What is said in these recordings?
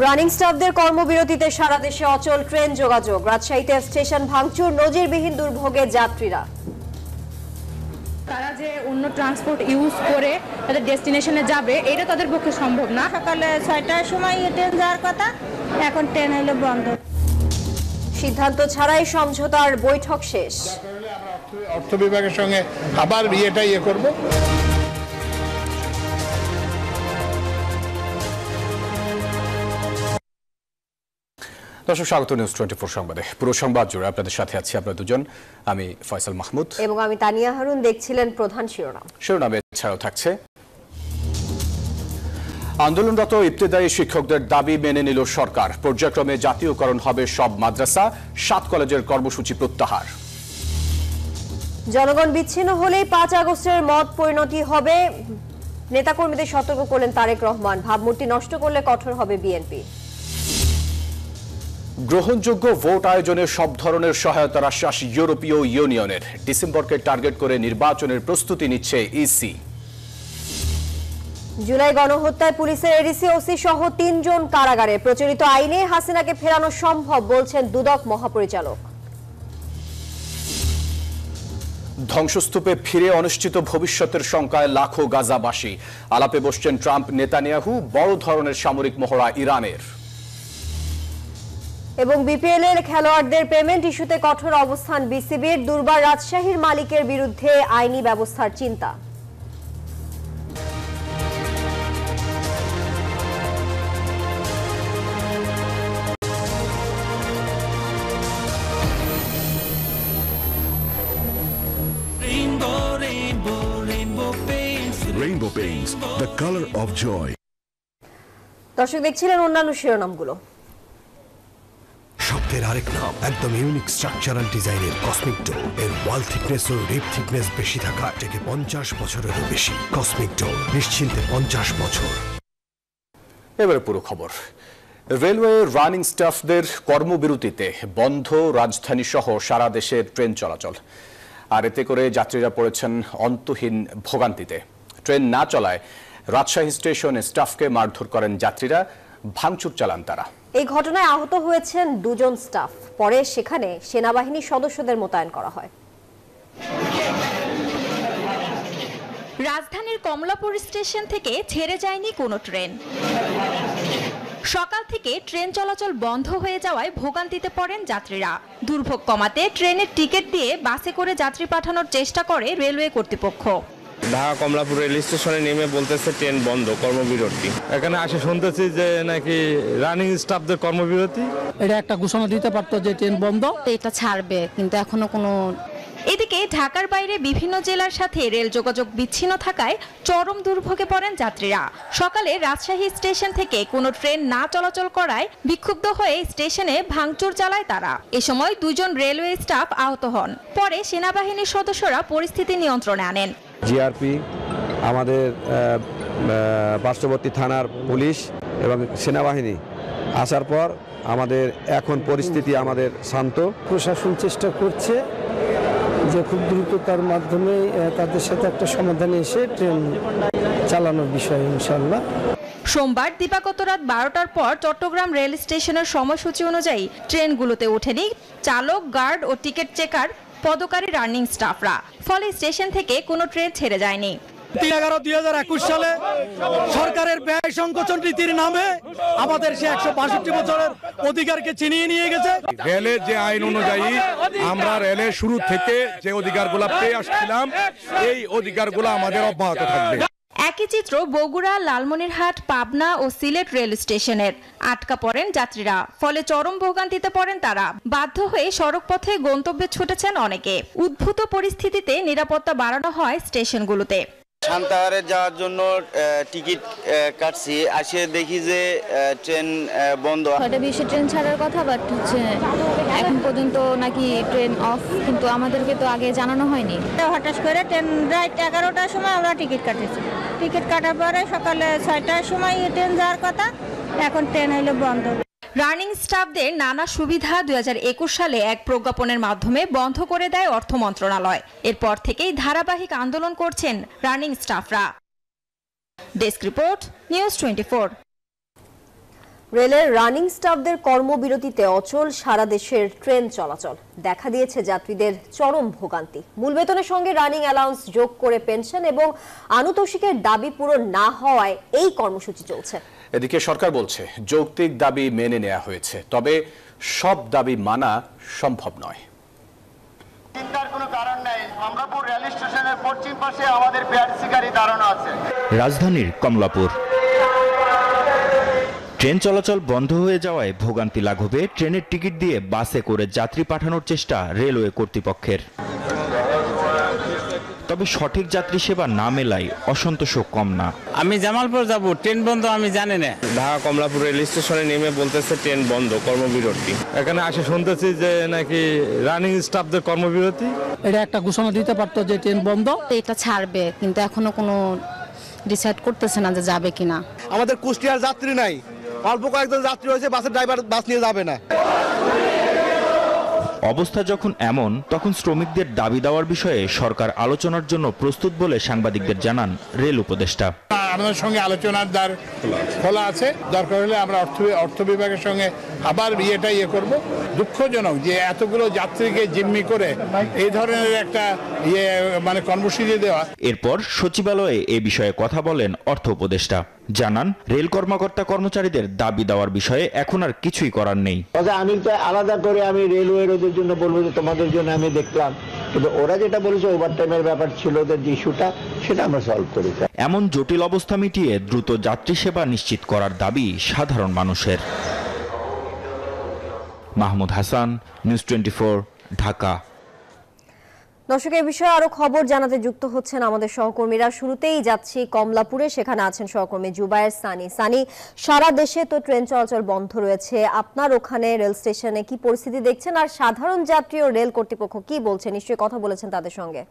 Running স্টাফদের কর্মবিরতিতে সারা দেশে অচল ট্রেন যোগাযোগ। রাজশাহীতে স্টেশন ভাঙচুর, নজিরবিহীন দুর্ভোগে যাত্রীরা। তারা যে অন্য ট্রান্সপোর্ট ইউজ করে তাদের ডেস্টিনেশনে যাবে, এটা তাদের পক্ষে সম্ভব না। সকালে 6টার সময় ট্রেন যাওয়ার কথা, এখন ট্রেন হলো বন্ধ। সিদ্ধান্ত ছাড়াই সমঝোতার বৈঠক শেষ। অর্থ বিভাগের সঙ্গে আবার করব। দর্শক, স্বাগত নিউজ 24 সংবাদে। পুরো সংবাদ জুড়ে আপনাদের সাথে আছি আমরা দুজন, আমি ফয়সাল মাহমুদ এবং আমি তানিয়া হারুন। দেখছিলেন প্রধান শিরোনামে ছাড়াও থাকছে: আন্দোলনরত ইবতেদায়ী শিক্ষকদের দাবি মেনে নিল সরকার। পর্যায়ক্রমে জাতীয়করণ হবে সব মাদ্রাসা, 7 কলেজের কর্মসূচি প্রত্যাহার। জনগণ বিচ্ছিন্ন হলেই 5 আগস্টের মত পরিণতি হবে, নেতাকর্মীদের সতর্ক করলেন তারেক রহমান। ভাবমূর্তি নষ্ট করলে কঠোর হবে বিএনপি। গ্রহণযোগ্য ভোট আয়োজনে সব ধরনের সহায়তার আশ্বাস ইউরোপীয় ইউনিয়নের। ডিসেম্বরকে টার্গেট করে নির্বাচনের প্রস্তুতি নিচ্ছে ইসি। জুলাই গণহত্যায় পুলিশের এডিসি, ওসি সহ 3 জন কারাগারে। প্রচলিত আইনে হাসিনাকে ফেরানো সম্ভব বলছেন দুদক মহাপরিচালক। ধ্বংসস্তূপে ফিরে অনিশ্চিত ভবিষ্যতের শঙ্কায় লাখো গাজাবাসী। আলাপে বসছেন ট্রাম্প নেতানিয়াহু। বড় ধরনের সামরিক মহড়া ইরানের। এবং বিপিএল এর খেলোয়াড়দের পেমেন্ট ইস্যুতে কঠোর অবস্থান বিসিবির। দুর্বার রাজশাহীর মালিকের বিরুদ্ধে আইনি ব্যবস্থার চিন্তা। Rainbow Paints, the color of joy. দর্শক, দেখছিলেন অন্যান্য শিরোনামগুলো। শব্দের আরেক নাম, একদম ইউনিক স্ট্রাকচারাল ডিজাইনের কসমিক ডো। এর ওয়াল থিকনেস ও রিপ থিকনেস বেশি থাকা থেকে 50 বছরেরও বেশি। কসমিক ডো, নিশ্চিন্তে 50 বছর। এবারে পুরো খবর। রেলওয়ে রানিং স্টাফদের কর্মবিরতিতে বন্ধ রাজধানী সহ সারা দেশের ট্রেন চলাচল। আর এতে করে যাত্রীরা পড়েছেন অন্তহীন ভোগান্তিতে। ট্রেন না চলায় রাজশাহী স্টেশনে স্টাফকে মারধর করেন যাত্রীরা, ভাঙচুর চালান তারা। এই ঘটনায় আহত হয়েছেন 2 জন স্টাফ। পরে সেখানে সেনাবাহিনীর সদস্যদের মোতায়েন করা হয়। রাজধানীর কমলাপুর স্টেশন থেকে ছেড়ে যায়নি কোনো ট্রেন। সকাল থেকে ট্রেন চলাচল বন্ধ হয়ে যাওয়ায় ভোগান্তিতে পড়েন যাত্রীরা। দুর্ভোগ কমাতে ট্রেনের টিকিট দিয়ে বাসে করে যাত্রী পাঠানোর চেষ্টা করে রেলওয়ে কর্তৃপক্ষ। ঢাকা কমলাপুর রেল স্টেশনে নেমে বলতেছে ট্রেন বন্ধ, কর্মবিরতি। এখানে আসে শুনতেছি যে নাকি রানিং স্টাফদের কর্মবিরতি। এটা একটা ঘোষণা দিতে পারতো যে ট্রেন বন্ধ, এটা ছাড়বে, কিন্তু এখনো কোনো। এদিকে ঢাকার বাইরে বিভিন্ন জেলার সাথে রেল যোগাযোগ বিচ্ছিন্ন থাকায় চরম দুর্ভোগে পড়েন যাত্রীরা। সকালে রাজশাহী স্টেশন থেকে কোনো ট্রেন না চলাচল করায় বিক্ষুব্ধ হয়ে স্টেশনে ভাঙচুর চালায় তারা। এ সময় 2 জন রেলওয়ে স্টাফ আহত হন। পরে সেনাবাহিনীর সদস্যরা পরিস্থিতি নিয়ন্ত্রণে আনেন। জিআরপি, আমাদের পার্শ্ববর্তী থানার পুলিশ এবং সেনাবাহিনী আসার পর আমাদের এখন পরিস্থিতি আমাদের শান্ত। প্রশাসন চেষ্টা করছে যে খুব দ্রুততার মাধ্যমে তাদের সাথে একটা সমাধানে এসে ট্রেন চালানোর বিষয় ইনশাআল্লাহ। সোমবার দিবাগত রাত 12টার পর চট্টগ্রাম রেল স্টেশনের সময়সূচি অনুযায়ী ট্রেনগুলোতে ওঠেনি চালক, গার্ড ও টিকিট চেকার পদকারী রানিং স্টাফরা। ফলে স্টেশন থেকে কোনো ট্রেন ছেড়ে যায়নি। 3/11/2021 সালে সরকারের ব্যয় সংকোচন নীতির নামে আমাদের সে 162 বছরের অধিকারকে ছিনিয়ে নিয়ে গেছে। রেলের যে আইন অনুযায়ী আমরা রেলের শুরু থেকে যে অধিকারগুলো পেয়ে আসছিলাম, এই অধিকারগুলো আমাদের অব্যাহত থাকবে। একই চিত্র বগুড়া, লালমনিরহাট, পাবনা ও সিলেট রেল স্টেশনের। আটকা পড়েন যাত্রীরা, ফলে চরম ভোগান্তিতে পড়েন তারা। বাধ্য হয়ে সড়ক পথে গন্তব্যে ছুটেছেন অনেকে। উদ্ভূত পরিস্থিতিতে নিরাপত্তা বাড়ানো হয় স্টেশনগুলোতে। সান্তাহারে যাওয়ার জন্য টিকিট কাটছি, আসে দেখি যে ট্রেন বন্ধ। 6:20 ট্রেন ছাড়ার কথা, বাট হচ্ছে এখন পর্যন্ত নাকি ট্রেন অফ, কিন্তু আমাদেরকে তো আগে জানানো হয়নি। হঠাৎ করে ট্রেন রাত 11টার সময় আমরা টিকিট কাটেছি। টিকিট কাটার পরে সকালে 6টার সময় ট্রেন যাওয়ার কথা, এখন ট্রেন হইলো বন্ধ। রানিং স্টাফদের নানা সুবিধা 2021 সালে এক প্রজ্ঞাপনের মাধ্যমে বন্ধ করে দেয় অর্থ মন্ত্রণালয়। এরপর থেকেই ধারাবাহিক আন্দোলন করছেন রানিং স্টাফরা। Desk report, news 24। রেলের রানিং স্টাফদের কর্মবিরতিতে অচল সারা দেশের ট্রেন চলাচল। দেখা দিয়েছে যাত্রীদের চরম ভোগান্তি। মূল বেতনের সঙ্গে রানিং অ্যালাউন্স যোগ করে পেনশন এবং আনুতোষিকের দাবি পূরণ না হওয়ায় এই কর্মসূচি চলছে। এদিকে সরকার বলছে যৌক্তিক দাবি মেনে নেওয়া হয়েছে, তবে সব দাবি মানা সম্ভব নয়। চিন্তার কোনো কারণ নাই। কমলাপুর রেল স্টেশনের পশ্চিম পাশে আমাদের পিআরটিসি গাড়ি দাঁড়ানো আছে। রাজধানীর কমলাপুর ট্রেন চলাচল বন্ধ হয়ে যাওয়ায় ভোগান্তি লাঘবে ট্রেনের টিকিট দিয়ে বাসে করে যাত্রী পাঠানোর চেষ্টা রেলওয়ে কর্তৃপক্ষের। তবে সঠিক যাত্রী সেবা না মেলায় অসন্তোষও কম না। আমি জামালপুর যাব, ট্রেন বন্ধ আমি জানি না। ঢাকা কমলাপুর রেল স্টেশনে নেমে বলতেছে ট্রেন বন্ধ, কর্মবিরতি। এখানে আসে শুনতেছি যে নাকি রানিং স্টাফদের কর্মবিরতি। এটা একটা ঘোষণা দিতে পারতো যে ট্রেন বন্ধ। এটা ছাড়বে, কিন্তু এখনো কোনো ডিসাইড করতেছে না যে যাবে কিনা। আমাদের কুষ্টিয়ার যাত্রী নাই, অল্প কয়েকজন যাত্রী হয়েছে, বাসের ড্রাইভার বাস নিয়ে যাবে না। অবস্থা যখন এমন, তখন শ্রমিকদের দাবি দেওয়ার বিষয়ে সরকার আলোচনার জন্য প্রস্তুত বলে সাংবাদিকদের জানান রেল উপদেষ্টা। আমাদের সঙ্গে আলোচনার দ্বার খোলা আছে, দরকার হলে আমরা অর্থ বিভাগের সঙ্গে আবার ইয়ে করব। দুঃখজনক যে এতগুলো যাত্রীকে জিম্মি করে এই ধরনের একটা কর্মসূচি দেওয়া। এরপর সচিবালয়ে এ বিষয়ে কথা বলেন অর্থ উপদেষ্টা। জানান রেল কর্মকর্তা কর্মচারীদের দাবি দেওয়ার বিষয়ে এখন আর কিছুই করার নেই। আমি তো আলাদা করে আমি রেলওয়ের ওদের জন্য বলবো যে তোমাদের জন্য আমি দেখলাম, কিন্তু ওরা যেটা বলেছে ওভারটাইমের ব্যাপার ছিল, ওদের যে ইস্যুটা সেটা আমরা সলভ করেছি। এমন জটিল অবস্থা মিটিয়ে দ্রুত যাত্রী সেবা নিশ্চিত করার দাবি সাধারণ মানুষের। মাহমুদ হাসান, নিউজ 24, ঢাকা। দর্শক, এই বিষয়ে আরো খবর জানাতে যুক্ত হচ্ছেন আমাদের সহকর্মীরা। শুরুতেই যাচ্ছি কমলাপুরে, সেখানে আছেন সহকর্মী জুবায়ের সানি। সানি, সারা দেশে তো ট্রেন চলাচল বন্ধ রয়েছে, আপনার ওখানে রেল স্টেশনে কি পরিস্থিতি দেখছেন, আর সাধারণ যাত্রী ও রেল কর্তৃপক্ষ কি বলছে? নিশ্চয়ই কথা বলেছেন তাদের সঙ্গে।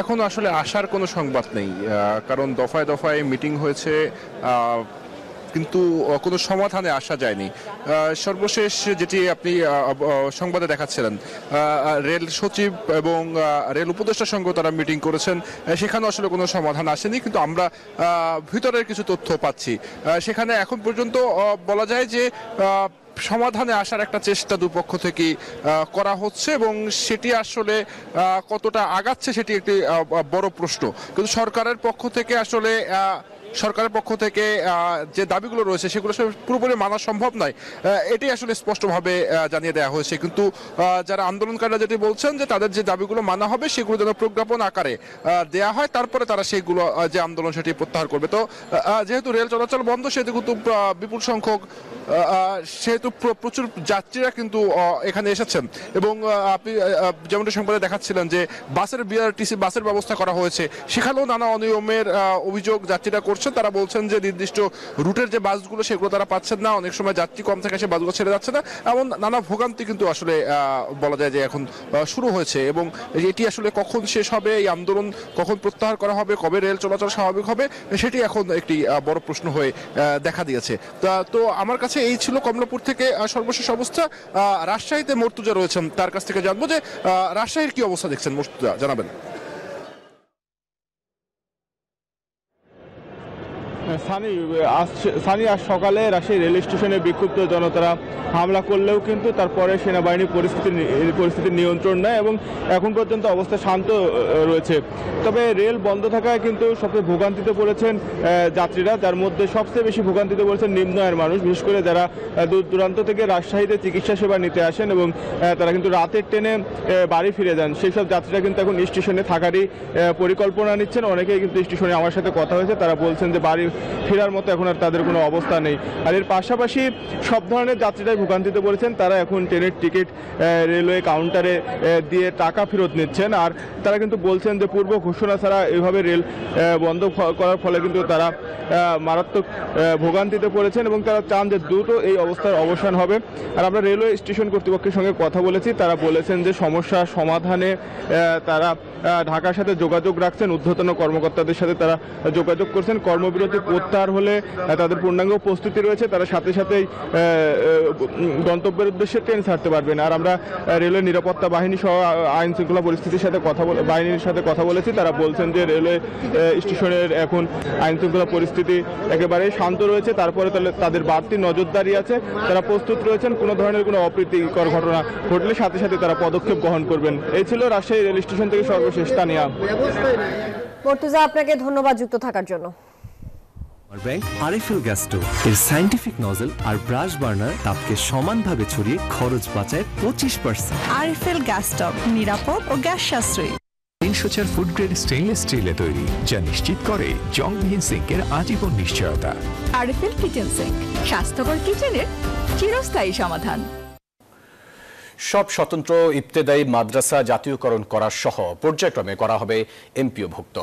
এখন আসলে আসার কোনো সংবাদ নেই, কারণ দফায় দফায় মিটিং হয়েছে, কিন্তু কোনো সমাধানে আসা যায়নি। সর্বশেষ যেটি আপনি সংবাদে দেখাচ্ছিলেন, রেল সচিব এবং রেল উপদেষ্টার সঙ্গে তারা মিটিং করেছেন, সেখানে আসলে কোনো সমাধান আসেনি। কিন্তু আমরা ভিতরের কিছু তথ্য পাচ্ছি, সেখানে এখন পর্যন্ত বলা যায় যে সমাধানে আসার একটা চেষ্টা দুপক্ষ থেকে করা হচ্ছে, এবং সেটি আসলে কতটা আগাচ্ছে সেটি একটি বড় প্রশ্ন। কিন্তু সরকারের পক্ষ থেকে যে দাবিগুলো রয়েছে সেগুলো পুরোপুরি মানা সম্ভব নয়, এটি আসলে স্পষ্টভাবে জানিয়ে দেওয়া হয়েছে। কিন্তু যারা আন্দোলনকারীরা যেটি বলছেন যে তাদের যে দাবিগুলো মানা হবে সেগুলো যেন প্রজ্ঞাপন আকারে দেয়া হয়, তারপরে তারা সেইগুলো যে আন্দোলন সেটি প্রত্যাহার করবে। তো যেহেতু রেল চলাচল বন্ধ, সেহেতু কিন্তু বিপুল সংখ্যক প্রচুর যাত্রীরা কিন্তু এখানে এসেছেন, এবং আপনি যেমনটা সংবাদে দেখাচ্ছিলেন যে বাসের বিআরটিসি বাসের ব্যবস্থা করা হয়েছে, সেখানেও নানা অনিয়মের অভিযোগ যাত্রীরা করছেন। তারা বলছেন যে নির্দিষ্ট রুটের যে বাসগুলো সেগুলো তারা পাচ্ছেন না, অনেক সময় যাত্রী কম থাকে, সে বাসগুলো ছেড়ে যাচ্ছে না, এমন নানা ভোগান্তি কিন্তু আসলে বলা যায় যে এখন শুরু হয়েছে। এবং এটি আসলে কখন শেষ হবে, এই আন্দোলন কখন প্রত্যাহার করা হবে, কবে রেল চলাচল স্বাভাবিক হবে, সেটি এখন একটি বড় প্রশ্ন হয়ে দেখা দিয়েছে। তো আমার কাছে এই ছিল কমলাপুর থেকে সর্বশেষ অবস্থা। রাজশাহীতে মর্তুজা রয়েছেন, তার কাছ থেকে জানবো যে রাজশাহীর কি অবস্থা দেখছেন। মর্তুজা, জানাবেন। সানি আজ সকালে রাজশাহী রেল স্টেশনে বিক্ষুব্ধ জনতারা হামলা করলেও কিন্তু তারপরে সেনাবাহিনী পরিস্থিতির নিয়ন্ত্রণ নেয়, এবং এখন পর্যন্ত অবস্থা শান্ত রয়েছে। তবে রেল বন্ধ থাকায় কিন্তু সবচেয়ে ভোগান্তিতে পড়েছেন যাত্রীরা, যার মধ্যে সবচেয়ে বেশি ভোগান্তিতে পড়েছেন নিম্ন আয়ের মানুষ, বিশেষ করে যারা দূর দূরান্ত থেকে রাজশাহীতে চিকিৎসা সেবা নিতে আসেন এবং তারা কিন্তু রাতের ট্রেনে বাড়ি ফিরে যান। সেই সব যাত্রীরা কিন্তু এখন স্টেশনে থাকারই পরিকল্পনা নিচ্ছেন। অনেকেই কিন্তু স্টেশনে আমার সাথে কথা হয়েছে, তারা বলছেন যে বাড়ি ফেরার মতো এখন আর তাদের কোনো অবস্থা নেই। আর এর পাশাপাশি সব ধরনের যাত্রীরাই ভোগান্তিতে পড়েছেন, তারা এখন ট্রেনের টিকিট রেলওয়ে কাউন্টারে দিয়ে টাকা ফেরত নিচ্ছেন। আর তারা কিন্তু বলছেন যে পূর্ব ঘোষণা ছাড়া এইভাবে রেল বন্ধ করার ফলে কিন্তু তারা মারাত্মক ভোগান্তিতে পড়েছেন, এবং তারা চান যে দ্রুত এই অবস্থার অবসান হবে। আর আমরা রেলওয়ে স্টেশন কর্তৃপক্ষের সঙ্গে কথা বলেছি, তারা বলেছেন যে সমস্যা সমাধানে তারা ঢাকার সাথে যোগাযোগ রাখছেন, ঊর্ধ্বতন কর্মকর্তাদের সাথে তারা যোগাযোগ করছেন, কর্মবিরতি প্রত্যাহার হলে তাদের পূর্ণাঙ্গ প্রস্তুতি রয়েছে, তারা সাথে সাথেই গন্তব্যের উদ্দেশ্যে ট্রেন ছাড়তে পারবেন। আর আমরা রেলওয়ে নিরাপত্তা বাহিনী সহ আইন শৃঙ্খলা পরিস্থিতির সাথে বাহিনীর সাথে কথা বলেছি। তারা বলছেন যে রেলওয়ে স্টেশনের এখন আইন শৃঙ্খলা পরিস্থিতি একেবারেই শান্ত রয়েছে। তারপরে তাদের বাড়তি নজরদারি আছে, তারা প্রস্তুত রয়েছেন। কোনো ধরনের কোনো অপ্রীতিকর ঘটনা ঘটলে সাথে সাথে তারা পদক্ষেপ গ্রহণ করবেন। এই ছিল রাজশাহী রেল স্টেশন থেকে সর্বশেষ তানিয়া। মর্তুজা, আপনাকে ধন্যবাদ যুক্ত থাকার জন্য। ব্যাংক আরএফএল গ্যাস স্টোভ এর সায়েন্টিফিক নজল আর ব্রাশ বার্নার তাপকে সমানভাবে ছড়িয়ে খরচ বাঁচায় 25%। আরএফএল গ্যাস স্টোভ নিরাপদ ও গ্যাস সাশ্রয়ী। 304 ফুড গ্রেড স্টেইনলেস স্টিলে তৈরি, যা নিশ্চিত করে জংবিহীন সিঙ্কের আজীবন নিশ্চয়তা। আরএফএল কিচেন সিঙ্ক, স্বাস্থ্যকর কিচেনের চিরস্থায়ী সমাধান। সব স্বতন্ত্র ইবতেদায়ী মাদ্রাসা জাতীয়করণ করার সহ পর্যায়ক্রমে করা হবে এমপিওভুক্ত।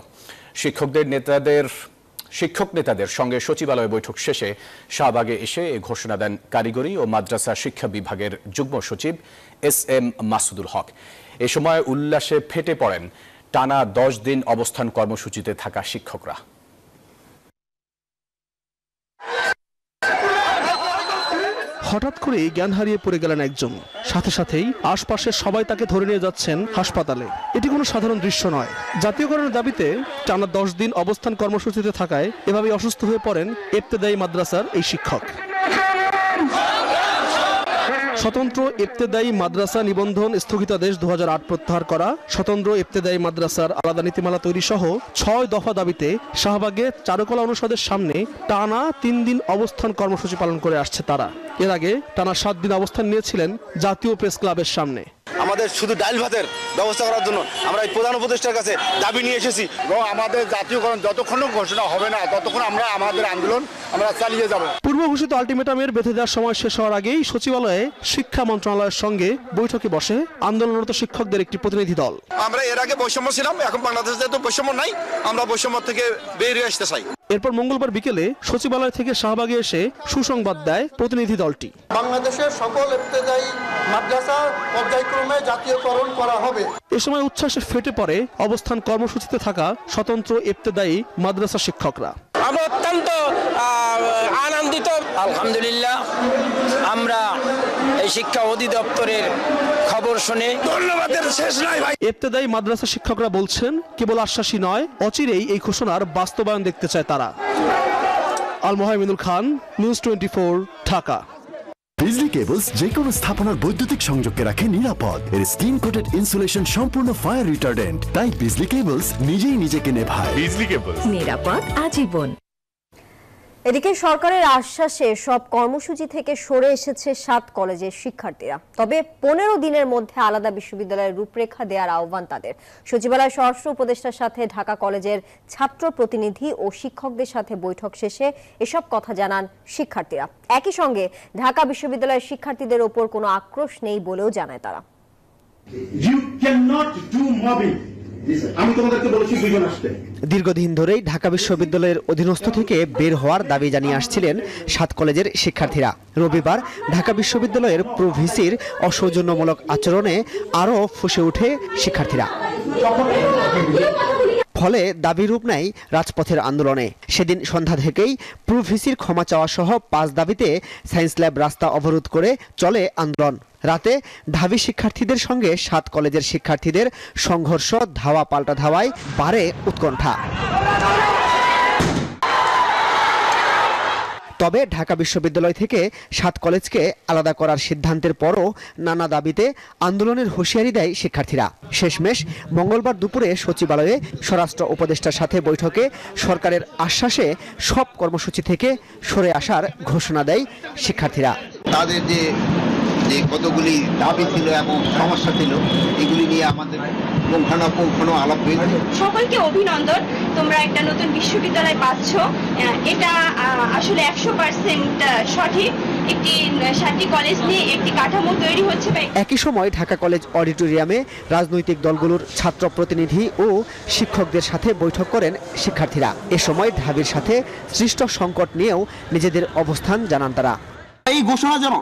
শিক্ষক নেতাদের সঙ্গে সচিবালয় বৈঠক শেষে শাহবাগে এসে এ ঘোষণা দেন কারিগরি ও মাদ্রাসা শিক্ষা বিভাগের যুগ্ম সচিব SM মাসুদুল হক। এ সময় উল্লাসে ফেটে পড়েন টানা 10 দিন অবস্থান কর্মসূচিতে থাকা শিক্ষকরা। হঠাৎ করে জ্ঞান হারিয়ে পড়ে গেলেন একজন, সাথে সাথেই আশপাশের সবাই তাকে ধরে নিয়ে যাচ্ছেন হাসপাতালে। এটি কোনো সাধারণ দৃশ্য নয়। জাতীয়করণের দাবিতে টানা 10 দিন অবস্থান কর্মসূচিতে থাকায় এভাবেই অসুস্থ হয়ে পড়েন ইবতেদায়ী মাদ্রাসার এই শিক্ষক। স্বতন্ত্র ইবতেদায়ী মাদ্রাসা নিবন্ধন স্থগিতাদেশ 2008 প্রত্যাহার করা, স্বতন্ত্র ইবতেদায়ী মাদ্রাসার আলাদা নীতিমালা তৈরি সহ 6 দফা দাবিতে শাহবাগে চারুকলা অনুষদের সামনে টানা 3 দিন অবস্থান কর্মসূচি পালন করে আসছে তারা। এর আগে টানা 7 দিন অবস্থান নিয়েছিলেন জাতীয় প্রেস ক্লাবের সামনে। আমাদের শুধু ডাল ভাতের ব্যবস্থা করার জন্য আমরা এই প্রধান উপদেষ্টার কাছে দাবি নিয়ে এসেছি এবং আমাদের জাতীয়করণ যতক্ষণ ঘোষণা হবে না ততক্ষণ আমরা আমাদের আন্দোলন আমরা চালিয়ে যাব। পূর্ব ঘোষিত আলটিমেটামের বেঁধে দেওয়ার সময় শেষ হওয়ার আগেই সচিবালয়ে শিক্ষা মন্ত্রণালয়ের সঙ্গে বৈঠকে বসে আন্দোলনরত শিক্ষকদের একটি প্রতিনিধি দল। আমরা এর আগে বৈষম্য ছিলাম, এখন বাংলাদেশে তো বৈষম্য নাই, আমরা বৈষম্য থেকে বেরিয়ে আসতে চাই। এরপর মঙ্গলবার বিকেলে সচিবালয় থেকে শাহবাগে এসে সুসংবাদ দেয় প্রতিনিধি দলটি। বাংলাদেশের সকল ইবতেদায়ী মাদ্রাসা পর্যায়ক্রমে জাতীয়করণ করা হবে। এ সময় উচ্ছ্বাসে ফেটে পড়ে অবস্থান কর্মসূচিতে থাকা স্বতন্ত্র ইবতেদায়ী মাদ্রাসা শিক্ষকরা। আমরা অত্যন্ত আনন্দিত। আলহামদুলিল্লাহ, আমরা এই শিক্ষা অধিদপ্তরের খবর শুনে ধন্যবাদের শেষ নাই ভাই। ইবতেদায়ী মাদ্রাসা শিক্ষকরা বলছেন কেবল আশ্বাসই নয়, অচিরেই এই ঘোষণার বাস্তবায়ন দেখতে চায় তারা। আল মোহাইমিনুল খান, নিউজ 24, ঢাকা। বিজলি কেবলস যে কোনো স্থাপনার বৈদ্যুতিক সংযোগকে রাখে নিরাপদ। এর স্কিন কোটেড ইনসুলেশন সম্পূর্ণ ফায়ার রিটার্ডেন্ট, তাই বিজলি কেবলস নিজেই নিজেকে নেভায়। বিজলি কেবলস, নিরাপদ আজীবন। এদিকে সরকারের আশ্বাসে সব কর্মসূচি থেকে সরে এসেছে 7 কলেজের শিক্ষার্থীরা। তবে 15 দিনের মধ্যে আলাদা বিশ্ববিদ্যালয়ের রূপরেখা দেওয়ার আহ্বান তাদের। সচিবালয় স্বরাষ্ট্র উপদেষ্টার সাথে ঢাকা কলেজের ছাত্র প্রতিনিধি ও শিক্ষকদের সাথে বৈঠক শেষে এসব কথা জানান শিক্ষার্থীরা। একই সঙ্গে ঢাকা বিশ্ববিদ্যালয়ের শিক্ষার্থীদের ওপর কোনো আক্রোশ নেই বলেও জানায় তারা। আমি তোমাদেরকে বলেছি দুইজন আসতে। দীর্ঘদিন ধরেই ঢাকা বিশ্ববিদ্যালয়ের অধীনস্থ থেকে বের হওয়ার দাবি জানিয়ে আসছিলেন 7 কলেজের শিক্ষার্থীরা। রবিবার ঢাকা বিশ্ববিদ্যালয়ের প্রো ভিসির অসৌজন্যমূলক আচরণে আরও ফুঁসে ওঠে শিক্ষার্থীরা। ফলে দাবি রূপ নেয় রাজপথের আন্দোলনে। সেদিন সন্ধ্যা থেকেই প্রো ভিসির ক্ষমা চাওয়া সহ 5 দাবিতে সায়েন্স ল্যাব রাস্তা অবরোধ করে চলে আন্দোলন। রাতে ঢাবি শিক্ষার্থীদের সঙ্গে 7 কলেজের শিক্ষার্থীদের সংঘর্ষ, ধাওয়া পাল্টা ধাওয়ায় বাড়ে উৎকণ্ঠা। তবে ঢাকা বিশ্ববিদ্যালয় থেকে 7 কলেজকে আলাদা করার সিদ্ধান্তের পরও নানা দাবিতে আন্দোলনের হুঁশিয়ারি দেয় শিক্ষার্থীরা। শেষমেশ মঙ্গলবার দুপুরে সচিবালয়ে স্বরাষ্ট্র উপদেষ্টার সাথে বৈঠকে সরকারের আশ্বাসে সব কর্মসূচি থেকে সরে আসার ঘোষণা দেয় শিক্ষার্থীরা। তাদের যে কতগুলি দাবি ছিল এবং সমস্যা ছিল, এগুলি নিয়ে আমাদের পুঙ্খানুপুঙ্খানু আলাপ হয়েছে। সকলকে অভিনন্দন, তোমরা একটা নতুন বিশ্ববিদ্যালয় পাচ্ছ, এটা আসলে 100% সঠিক। একটি 7টি কলেজ নিয়ে একটি কাঠামো তৈরি হচ্ছে। একই সময় ঢাকা কলেজ অডিটোরিয়ামে রাজনৈতিক দলগুলোর ছাত্র প্রতিনিধি ও শিক্ষকদের সাথে বৈঠক করেন শিক্ষার্থীরা। এ সময় ঢাবির সাথে সৃষ্ট সংকট নিয়েও নিজেদের অবস্থান জানান তারা। এই ঘোষণা যেন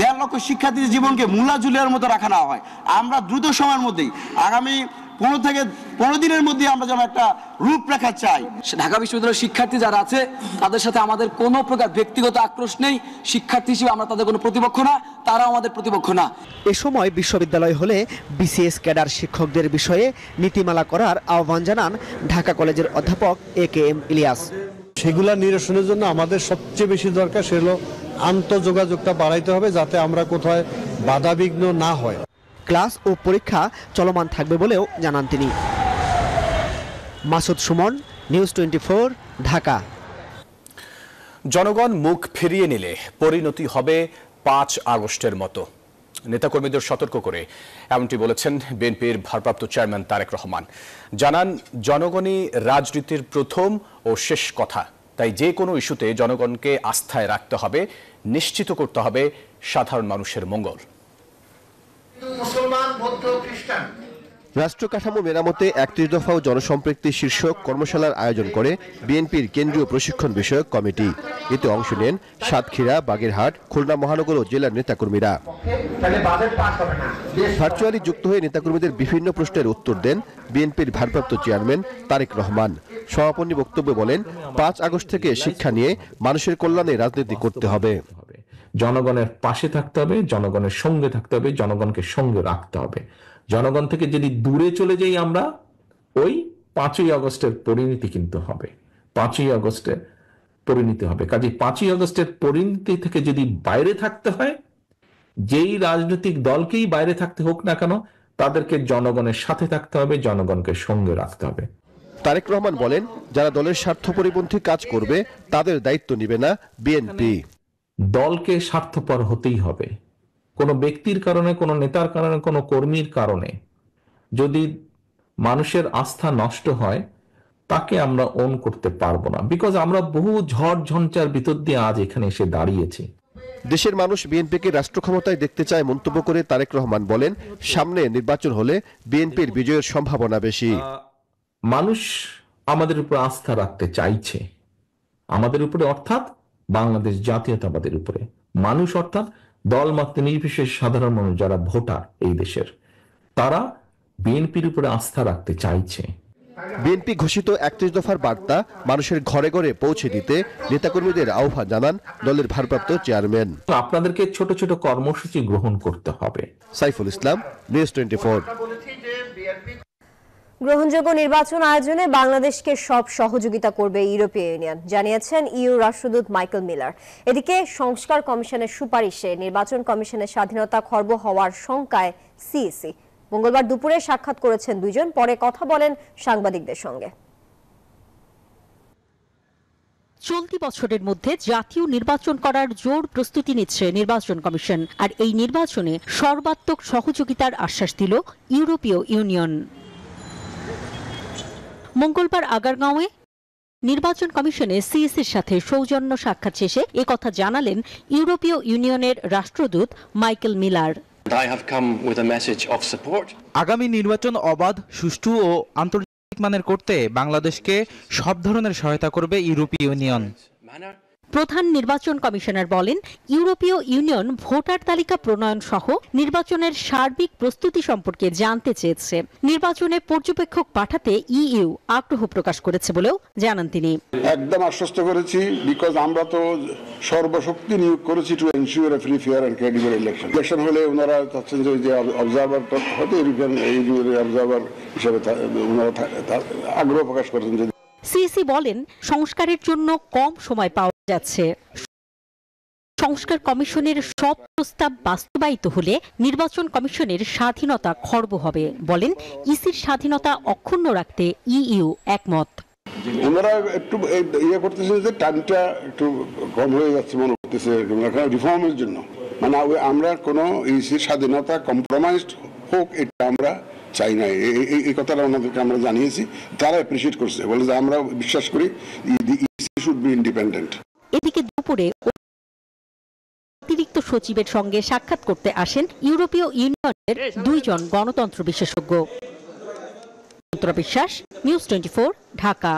1.5 লক্ষ শিক্ষার্থীর জীবনকে মূলা ঝুলিয়ার মতো রাখা না হয়। আমরা দ্রুত সময়ের মধ্যেই আগামী 15 দিনের মধ্যে আমরা যেন একটা রূপরেখা চাই। ঢাকা বিশ্ববিদ্যালয়ের শিক্ষার্থী যারা আছে তাদের সাথে আমাদের কোনো প্রকার ব্যক্তিগত আক্রোশ নেই। শিক্ষার্থী হিসেবে আমরা তাদের কোনো প্রতিপক্ষ না, তারাও আমাদের প্রতিপক্ষ না। এ সময় বিশ্ববিদ্যালয় হলে বিসিএস ক্যাডার শিক্ষকদের বিষয়ে নীতিমালা করার আহ্বান জানান ঢাকা কলেজের অধ্যাপক AKM ইলিয়াস। সেগুলা নিরসনের জন্য আমাদের সবচেয়ে বেশি দরকার সে হলো আন্তঃযোগাযোগটা বাড়াইতে হবে, যাতে আমরা কোথায় বাধাবিঘ্ন না হয়। ক্লাস ও পরীক্ষা চলমান থাকবে বলেও জানান তিনি। মাসুদ সুমন, নিউজ 24, ঢাকা। জনগণ মুখ ফিরিয়ে নিলে পরিণতি হবে 5 আগস্টের মতো, নেতাকর্মীদের সতর্ক করে এমনটি বলেছেন বিএনপির ভারপ্রাপ্ত চেয়ারম্যান তারেক রহমান। জানান, জনগণই রাজনীতির প্রথম ও শেষ কথা, তাই যে কোনো ইস্যুতে জনগণকে আস্থায় রাখতে হবে, নিশ্চিত করতে হবে সাধারণ মানুষের মঙ্গল। মুসলমান, বৌদ্ধ, খ্রিস্টান রাষ্ট্র কাঠামো মেরামতে 31 দফা ও জনসম্পৃক্তি শীর্ষক কর্মশালার আয়োজন করে বিএনপির কেন্দ্রীয় প্রশিক্ষণ বিষয়ক কমিটি। এতে অংশ নেন সাতক্ষীরা, বাগেরহাট, খুলনা মহানগর ও জেলার নেতাকর্মীরা। ভার্চুয়ালি যুক্ত হয়ে নেতাকর্মীদের বিভিন্ন প্রশ্নের উত্তর দেন বিএনপির ভারপ্রাপ্ত চেয়ারম্যান তারেক রহমান। সমাপনী বক্তব্যে বলেন, 5 আগস্ট থেকে শিক্ষা নিয়ে মানুষের কল্যাণে রাজনীতি করতে হবে। জনগণের পাশে থাকতে হবে, জনগণের সঙ্গে থাকতে হবে, জনগণকে সঙ্গে রাখতে হবে। জনগণ থেকে যদি দূরে চলে যাই আমরা, ওই 5ই আগস্টের পরিণতি কিন্তু হবে। 5ই আগস্টের পরিণতি হবে। কাজে 5ই আগস্টের পরিণতি থেকে যদি বাইরে থাকতে হয়, যেই রাজনৈতিক দলকেই বাইরে থাকতে হোক না কেন, তাদেরকে জনগণের সাথে থাকতে হবে, জনগণকে সঙ্গে রাখতে হবে। তারেক রহমান বলেন, যারা দলের স্বার্থ পরিপন্থী কাজ করবে তাদের দায়িত্ব নেবে না বিএনপি। দলকে স্বার্থপর হতেই হবে। কোনো ব্যক্তির কারণে, কোনো নেতার কারণে, কোনো কর্মীর কারণে যদি মানুষের আস্থা নষ্ট হয়, তাকে আমরা ওন করতে পারবো না। বিকজ আমরা বহু ঝড় ঝঞ্ঝার ভিতর দিয়ে আজ এখানে এসে দাঁড়িয়েছি। দেশের মানুষ বিএনপিকে রাষ্ট্র ক্ষমতায় দেখতে চায় মন্তব্য করে তারেক রহমান বলেন, সামনে নির্বাচন হলে বিএনপির বিজয়ের সম্ভাবনা বেশি। মানুষ আমাদের উপর আস্থা রাখতে চাইছে, আমাদের উপরে, অর্থাৎ বাংলাদেশ জাতীয়তাবাদের উপরে। মানুষ অর্থাৎ দলমত নির্বিশেষ সাধারণ মানুষ যারা ভোটার এই দেশের, তারা বিএনপির উপরে আস্থা রাখতে চাইছে। বিএনপি ঘোষিত 31 দফার বার্তা মানুষের ঘরে ঘরে পৌঁছে দিতে নেতাকর্মীদের আহ্বান জানান দলের ভারপ্রাপ্ত চেয়ারম্যান। আপনাদেরকে ছোট ছোট কর্মসূচি গ্রহণ করতে হবে। সাইফুল ইসলাম, নিউজ 24। গ্রহণযোগ্য নির্বাচন আয়োজনে বাংলাদেশকে সব সহযোগিতা করবে ইউরোপীয় ইউনিয়ন, জানিয়েছেন ইউ রাষ্ট্রদূত মাইকেল মিলার। এদিকে সংস্কার কমিশনের সুপারিশে নির্বাচন কমিশনের স্বাধীনতা খর্ব হওয়ার শঙ্কায় সিইসি। মঙ্গলবার দুপুরে সাক্ষাৎ করেছেন দুইজন, পরে কথা বলেন সাংবাদিকদের সঙ্গে। চলতি বছরের মধ্যে জাতীয় নির্বাচন করার জোর প্রস্তুতি নিচ্ছে নির্বাচন কমিশন, আর এই নির্বাচনে সর্বাত্মক সহযোগিতার আশ্বাস দিল ইউরোপীয় ইউনিয়ন। মঙ্গলবার আগারগাঁওয়ে নির্বাচন কমিশনে সিইসির সাথে সৌজন্য সাক্ষাৎ শেষে একথা জানালেন ইউরোপীয় ইউনিয়নের রাষ্ট্রদূত মাইকেল মিলার। আগামী নির্বাচন অবাধ, সুষ্ঠু ও আন্তর্জাতিক মানের করতে বাংলাদেশকে সব ধরনের সহায়তা করবে ইউরোপীয় ইউনিয়ন। প্রধান নির্বাচন কমিশনার বলেন, ইউরোপীয় ইউনিয়ন ভোটার তালিকা প্রণয়ন সহ নির্বাচনের সার্বিক প্রস্তুতি সম্পর্কে জানতে চেয়েছে। নির্বাচনে পর্যবেক্ষক পাঠাতে ইইউ আগ্রহ প্রকাশ করেছে বলেও জানান তিনি। একদম আশ্বস্ত করেছি, বিকজ আমরা তো সর্বশক্তি নিয়োগ করেছি to ensure a free, fair and credible election. Election হলে ওনারা চাচ্ছেন যে অবজারভার হতে ইউরোপিয়ান অবজারভার হিসেবে ওনারা আগ্রহ প্রকাশ করেছেন। সিইসি বলেন, সংস্কারের জন্য কম সময় পাওয়া যাচ্ছে। সংস্কার কমিশনের সব প্রস্তাব বাস্তবায়িত হলে নির্বাচন কমিশনের স্বাধীনতা খর্ব হবে। বলেন, ইসির স্বাধীনতা অক্ষুণ্ণ রাখতে ইইউ একমত। ওনারা একটু ইয়ে করতেছে যে টাইমটা একটু কম হয়ে যাচ্ছে মনে করতেছে রিফর্মের জন্য। মানে আমরা কোনো ইসির স্বাধীনতা কম্প্রোমাইজড হোক, এটা আমরা চাই না। এই কথাটা ওনাদেরকে আমরা জানিয়েছি, তারা অ্যাপ্রিশিয়েট করছে, বলে যে আমরা বিশ্বাস করি ইসি শুড বি ইন্ডিপেন্ডেন্ট। এদিকে দুপুরে অতিরিক্ত সচিবের সঙ্গে সাক্ষাৎ করতে আসেন ইউরোপীয় ইউনিয়নের দুইজন গণতন্ত্র বিশেষজ্ঞ। বিশ্বাস, নিউজ 24, ঢাকা।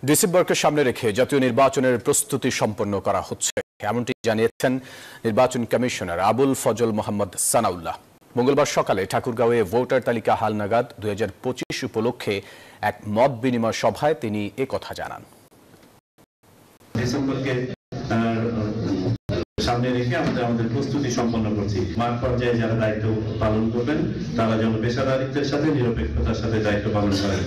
ডিসেম্বরকে সামনে রেখে জাতীয় নির্বাচনের প্রস্তুতি সম্পন্ন করা হচ্ছে, এমনটি জানিয়েছেন নির্বাচন কমিশনার আবুল ফজল মোহাম্মদ সানাউল্লাহ। মঙ্গলবার সকালে ঠাকুরগাঁওয়ে ভোটার তালিকা হালনাগাদ 2025 উপলক্ষে এক মত বিনিময় সভায় তিনি একথা জানান। ডিসেম্বরকে সামনে রেখে আমাদের প্রস্তুতি সম্পন্ন করছি। মাঠ পর্যায়ে যারা দায়িত্ব পালন করবেন তারা যেন পেশাদারিত্বের সাথে নিরপেক্ষতার সাথে দায়িত্ব পালন করেন।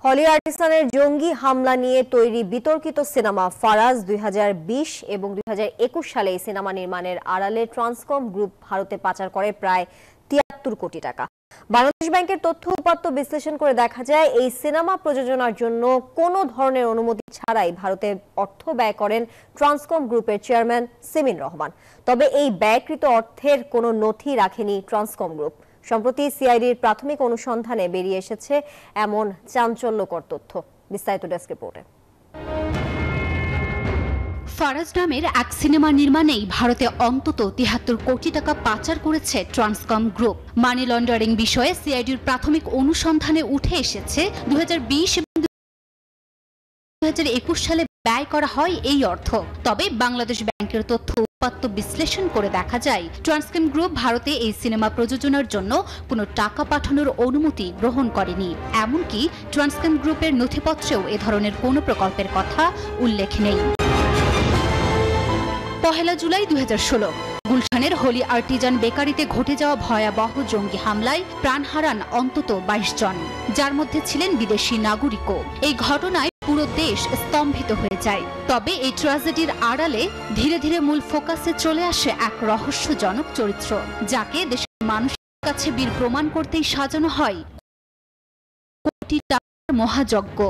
হলি আর্টিসানের জঙ্গি হামলা নিয়ে তৈরি বিতর্কিত সিনেমা ফারাজ 2020 এবং 2021 সালে এই সিনেমা নির্মাণের আড়ালে ট্রান্সকম গ্রুপ ভারতে পাচার করে প্রায় 73 কোটি টাকা। বাংলাদেশ ব্যাংকের তথ্য উপাত্ত বিশ্লেষণ করে দেখা যায় এই সিনেমা প্রযোজনার জন্য কোনো ধরনের অনুমতি ছাড়াই ভারতে অর্থ ব্যয় করেন ট্রান্সকম গ্রুপের চেয়ারম্যান সিমিন রহমান। তবে এই ব্যয়কৃত অর্থের কোনো নথি রাখেনি ট্রান্সকম গ্রুপ। সম্প্রতি সিআইডির প্রাথমিক অনুসন্ধানে বেরিয়ে এসেছে এমন চাঞ্চল্যকর তথ্য। বিস্তারিত ডেস্ক রিপোর্টে। ফারাজ নামের এক সিনেমা নির্মাণেই ভারতে অন্তত 73 কোটি টাকা পাচার করেছে ট্রান্সকম গ্রুপ। মানি লন্ডারিং বিষয়ে সিআইডির প্রাথমিক অনুসন্ধানে উঠে এসেছে 2020 এবং 2021 সালে ব্যয় করা হয় এই অর্থ। তবে বাংলাদেশ ব্যাংকের তথ্য উপাত্ত বিশ্লেষণ করে দেখা যায় ট্রান্সকম গ্রুপ ভারতে এই সিনেমা প্রযোজনার জন্য কোনো টাকা পাঠানোর অনুমতি গ্রহণ করেনি। এমনকি ট্রান্সকম গ্রুপের নথিপত্রেও এ ধরনের কোনো প্রকল্পের কথা উল্লেখ নেই। 1 জুলাই 2016 গুলশানের হোলি আর্টিজান বেকারিতে ঘটে যাওয়া ভয়াবহ জঙ্গি হামলায় প্রাণ হারান অন্তত 22 জন, যার মধ্যে ছিলেন বিদেশি নাগরিকও। এই ঘটনায় পুরো দেশ স্তম্ভিত হয়ে যায়। তবে এই ট্র্যাজেডির আড়ালে ধীরে ধীরে মূল ফোকাসে চলে আসে এক রহস্যজনক চরিত্র, যাকে দেশের মানুষের কাছে বীর প্রমাণ করতেই সাজানো হয় কোটি টাকার মহাযজ্ঞ।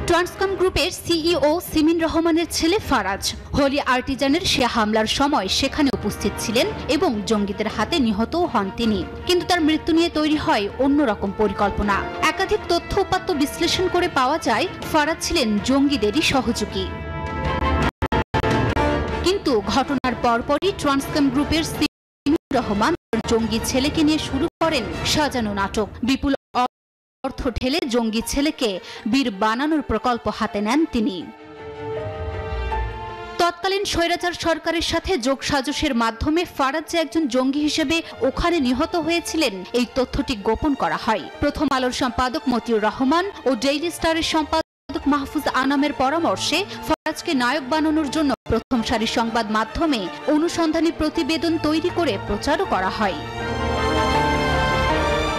ট্রান্সকম গ্রুপের সিইও সিমিন রহমানের ছেলে ফারাজ হোলি আর্টিজানের সে হামলার সময় সেখানে উপস্থিত ছিলেন এবং জঙ্গিদের হাতে নিহতও হন তিনি। কিন্তু তার মৃত্যু নিয়ে তৈরি হয় অন্যরকম পরিকল্পনা। একাধিক তথ্য উপাত্ত বিশ্লেষণ করে পাওয়া যায় ফারাজ ছিলেন জঙ্গিদেরই সহযোগী। কিন্তু ঘটনার পরপরই ট্রান্সকম গ্রুপের সিমিন রহমান জঙ্গি ছেলেকে নিয়ে শুরু করেন সাজানো নাটক। বিপুল অর্থ ঢেলে জঙ্গি ছেলেকে বীর বানানোর প্রকল্প হাতে নেন তিনি। তৎকালীন স্বৈরাচার সরকারের সাথে যোগসাজশের মাধ্যমে ফারাজ যে একজন জঙ্গি হিসেবে ওখানে নিহত হয়েছিলেন এই তথ্যটি গোপন করা হয়। প্রথম আলোর সম্পাদক মতিউর রহমান ও ডেইলি স্টারের সম্পাদক মাহফুজ আনামের পরামর্শে ফারাজকে নায়ক বানানোর জন্য প্রথম সারির সংবাদ মাধ্যমে অনুসন্ধানী প্রতিবেদন তৈরি করে প্রচারও করা হয়।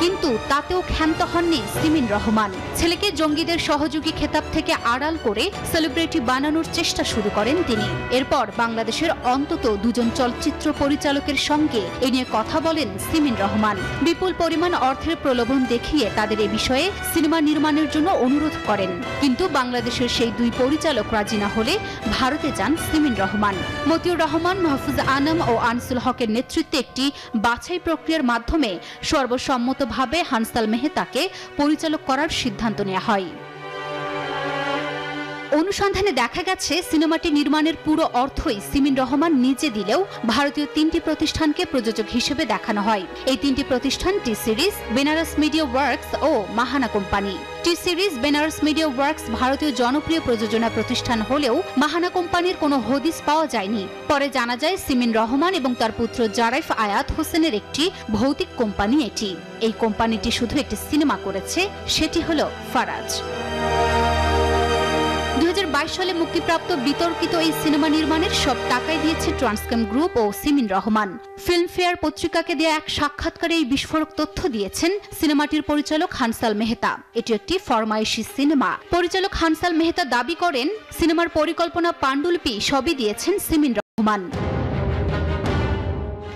কিন্তু তাতেও ক্ষান্ত হননি সিমিন রহমান। ছেলেকে জঙ্গিদের সহযোগী খেতাব থেকে আড়াল করে সেলিব্রিটি বানানোর চেষ্টা শুরু করেন তিনি। এরপর বাংলাদেশের অন্তত 2 জন চলচ্চিত্র পরিচালকের সঙ্গে এ নিয়ে কথা বলেন সিমিন রহমান। বিপুল পরিমাণ অর্থের প্রলোভন দেখিয়ে তাদের এ বিষয়ে সিনেমা নির্মাণের জন্য অনুরোধ করেন। কিন্তু বাংলাদেশের সেই 2 পরিচালক রাজি না হলে ভারতে যান সিমিন রহমান। মতিউর রহমান, মাহফুজ আনাম ও আনিসুল হকের নেতৃত্বে একটি বাছাই প্রক্রিয়ার মাধ্যমে সর্বসম্মতভাবে হানসাল মেহতাকে পরিচালক করার সিদ্ধান্ত নেওয়া হয়। অনুসন্ধানে দেখা গেছে সিনেমাটি নির্মাণের পুরো অর্থই সিমিন রহমান নিজে দিলেও ভারতীয় 3টি প্রতিষ্ঠানকে প্রযোজক হিসেবে দেখানো হয়। এই 3টি প্রতিষ্ঠান টি সিরিজ, বেনারস মিডিয়া ওয়ার্কস ও মাহানা কোম্পানি। টি সিরিজ, বেনারস মিডিয়া ওয়ার্কস ভারতীয় জনপ্রিয় প্রযোজনা প্রতিষ্ঠান হলেও মাহানা কোম্পানির কোনো হদিস পাওয়া যায়নি। পরে জানা যায় সিমিন রহমান এবং তার পুত্র জারাইফ আয়াত হোসেনের একটি ভৌতিক কোম্পানি এটি। এই কোম্পানিটি শুধু একটি সিনেমা করেছে, সেটি হলো ফারাজ। 2022 সালে মুক্তিপ্রাপ্ত বিতর্কিত এই সিনেমা নির্মাণের সব টাকাই দিয়েছে ট্রান্সকম গ্রুপ ও সিমিন রহমান। ফিল্মফেয়ার পত্রিকাকে দেয়া এক সাক্ষাৎকারে এই বিস্ফোরক তথ্য দিয়েছেন সিনেমাটির পরিচালক হানসাল মেহতা। এটি একটি ফরমাইশি সিনেমা। পরিচালক হানসাল মেহতা দাবি করেন সিনেমার পরিকল্পনা, পাণ্ডুলিপি সবই দিয়েছেন সিমিন রহমান।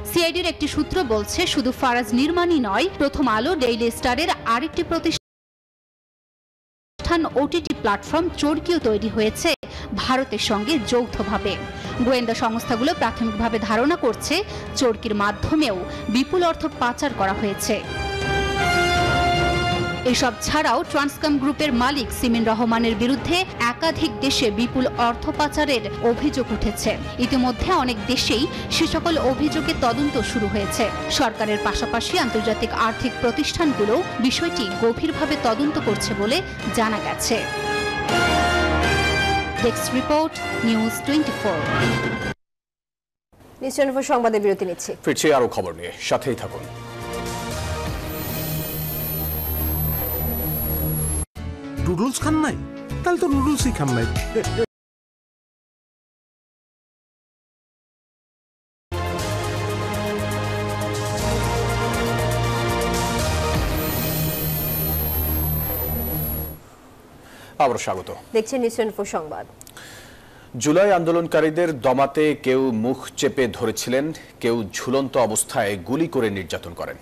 সিআইডির একটি সূত্র বলছে শুধু ফারাজ নির্মাণই নয়, প্রথম আলো, ডেইলি স্টারের আরেকটি প্রতিষ্ঠান ওটিটি প্ল্যাটফর্ম চরকিও তৈরি হয়েছে ভারতের সঙ্গে যৌথভাবে। গোয়েন্দা সংস্থাগুলো প্রাথমিকভাবে ধারণা করছে চরকির মাধ্যমেও বিপুল অর্থ পাচার করা হয়েছে। এসব ছাড়াও ট্রান্সকম গ্রুপের মালিক সিমিন রহমানের বিরুদ্ধে একাধিক দেশে বিপুল অর্থ পাচারের অভিযোগ উঠেছে। ইতিমধ্যে অনেক দেশেই সে সকল অভিযোগে তদন্ত শুরু হয়েছে। সরকারের পাশাপাশি আন্তর্জাতিক আর্থিক প্রতিষ্ঠানগুলো বিষয়টি গভীরভাবে তদন্ত করছে বলে জানা গেছে। Desk report, news 24। নিশ্চয় সংবাদে বিরতি নিচ্ছি, ফিরছি আরো খবর নিয়ে, সাথেই থাকুন। নুডলস খান নাই? তাহলে তো নুডলসই খান নাই। আবার স্বাগত, দেখছেন নিশ্চয় সংবাদ। জুলাই আন্দোলনকারীদের দমাতে কেউ মুখ চেপে ধরেছিলেন, কেউ ঝুলন্ত অবস্থায় গুলি করে নির্যাতন করেন।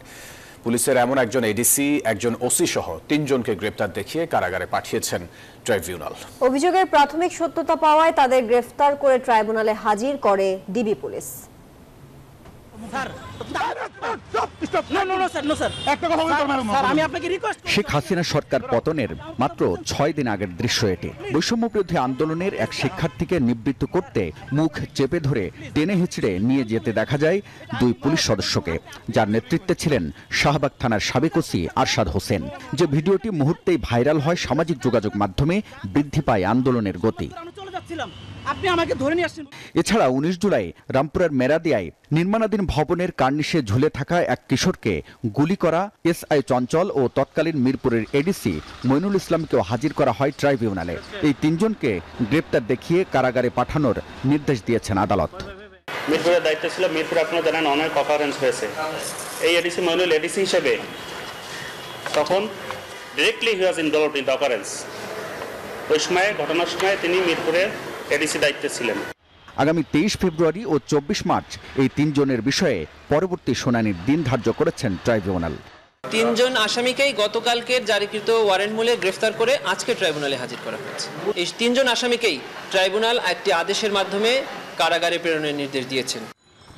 পুলিশের এমন একজন এডিসি, একজন ওসি সহ ৩ জনকে গ্রেপ্তার দেখিয়ে কারাগারে পাঠিয়েছেন ট্রাইব্যুনাল। অভিযোগের প্রাথমিক সত্যতা পাওয়ায় তাদের গ্রেফতার করে ট্রাইব্যুনালে হাজির করে ডিবি পুলিশ। শেখ হাসিনা সরকার পতনের মাত্র 6 দিন আগের দৃশ্য এটি। বৈষম্য বিরোধী আন্দোলনের এক শিক্ষার্থীকে নিবৃত্ত করতে মুখ চেপে ধরে টেনে হিচড়ে নিয়ে যেতে দেখা যায় 2 পুলিশ সদস্যকে, যার নেতৃত্বে ছিলেন শাহবাগ থানার সাবেক ওসি আরশাদ হোসেন। যে ভিডিওটি মুহূর্তেই ভাইরাল হয় সামাজিক যোগাযোগ মাধ্যমে, বৃদ্ধি পায় আন্দোলনের গতি। এছাড়া 19 জুলাই রামপুরের মেরাদিয়ায় নির্মাণাধীন ভবনের কার্নিশে ঝুলে থাকা এক কিশোরকে গুলি করা এসআই চঞ্চল ও তৎকালীন মিরপুরের এডিসি মইনুল ইসলামকেও হাজির করা হয় ট্রাইব্যুনালে। এই 3 জনকে গ্রেপ্তার দেখিয়ে কারাগারে পাঠানোর নির্দেশ দিয়েছেন আদালত। মিরপুরের দায়িত্ব ছিল, মিরপুরে আপনারা জানেন অনেক অকারেন্স হয়েছে। এই এডিসি মইনুল এডিসি হিসেবে তখন directly he was involved in the occurrence. ওই সময়, ঘটনার সময় তিনি মিরপুরের এডিসি দায়িত্বে ছিলেন। আগামী 23 ফেব্রুয়ারি ও 24 মার্চ এই 3 জনের বিষয়ে পরবর্তী শুনানির দিন ধার্য করেছেন ট্রাইব্যুনাল। 3 জন আসামিকেই গতকালকের জারিকৃত ওয়ারেন্ট মূলে গ্রেফতার করে আজকে ট্রাইব্যুনালে হাজির করা হয়েছে। এই 3 জন আসামিকেই ট্রাইব্যুনাল একটি আদেশের মাধ্যমে কারাগারে প্রেরণের নির্দেশ দিয়েছেন।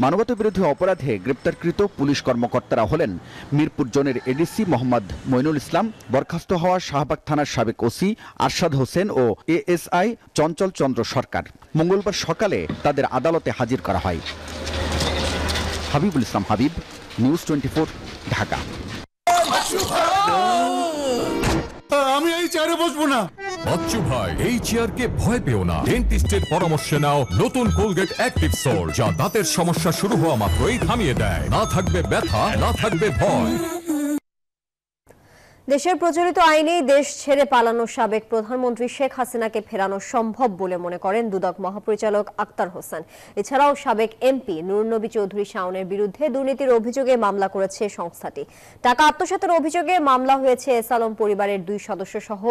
মানবতাবিরোধী অপরাধে গ্রেপ্তারকৃত পুলিশ কর্মকর্তারা হলেন মিরপুর জোনের এডিসি মোহাম্মদ মইনুল ইসলাম, বরখাস্ত হওয়া শাহবাগ থানার সাবেক ওসি আরশাদ হোসেন ও এএসআই চঞ্চল চন্দ্র সরকার। মঙ্গলবার সকালে তাদের আদালতে হাজির করা হয়। হাবিবুল ইসলাম হাবিব, নিউজ 24, ঢাকা। আমি এই চেয়ারে বসবো না। বাচ্চু ভাই, এই চেয়ারকে ভয় পেও না। ডেন্টিস্টের পরামর্শে নাও নতুন কোলগেট অ্যাক্টিভ সোল, যা দাঁতের সমস্যা শুরু হওয়া মাত্রই থামিয়ে দেয়। না থাকবে ব্যথা, না থাকবে ভয়। দেশের প্রচলিত আইনেই দেশ ছেড়ে পালানো সাবেক প্রধানমন্ত্রী শেখ হাসিনাকে ফেরানো সম্ভব বলে মনে করেন দুদক মহাপরিচালক আক্তার হোসেন। এছাড়াও সাবেক এমপি নুরুন্নবী চৌধুরী শাওনের বিরুদ্ধে দুর্নীতির অভিযোগে মামলা করেছে সংস্থাটি। টাকা আত্মসাতের অভিযোগে মামলা হয়েছে এস আলম পরিবারের 2 সদস্য সহ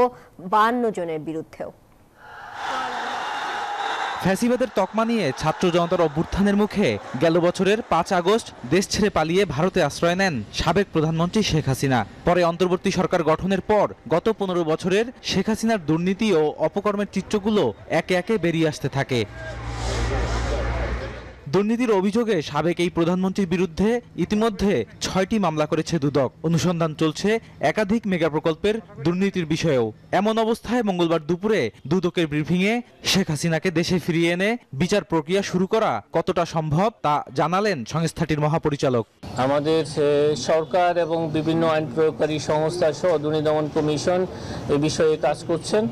52 জনের বিরুদ্ধেও। ফ্যাসিবাদের তকমা নিয়ে ছাত্র জনতার অভ্যুত্থানের মুখে গেল বছরের 5 আগস্ট দেশ ছেড়ে পালিয়ে ভারতে আশ্রয় নেন সাবেক প্রধানমন্ত্রী শেখ হাসিনা। পরে অন্তর্বর্তী সরকার গঠনের পর গত 15 বছরের শেখ হাসিনার দুর্নীতি ও অপকর্মের চিত্রগুলো একে একে বেরিয়ে আসতে থাকে। দুর্নীতির অভিযোগে সাবেক এই প্রধানমন্ত্রীর বিরুদ্ধে ইতিমধ্যে 6টি মামলা করেছে দুদক। অনুসন্ধান চলছে একাধিক মেগা প্রকল্পের দুর্নীতির বিষয়েও। এমন অবস্থায় মঙ্গলবার দুপুরে দুদকের ব্রিফিংয়ে শেখ হাসিনাকে দেশে ফিরিয়ে এনে বিচার প্রক্রিয়া শুরু করা কতটা সম্ভব তা জানালেন সংস্থাটির মহাপরিচালক। আমাদের সরকার এবং বিভিন্ন আইন প্রয়োগকারী সংস্থা সহ দুর্নীতি দমন কমিশন এই বিষয়ে কাজ করছেন।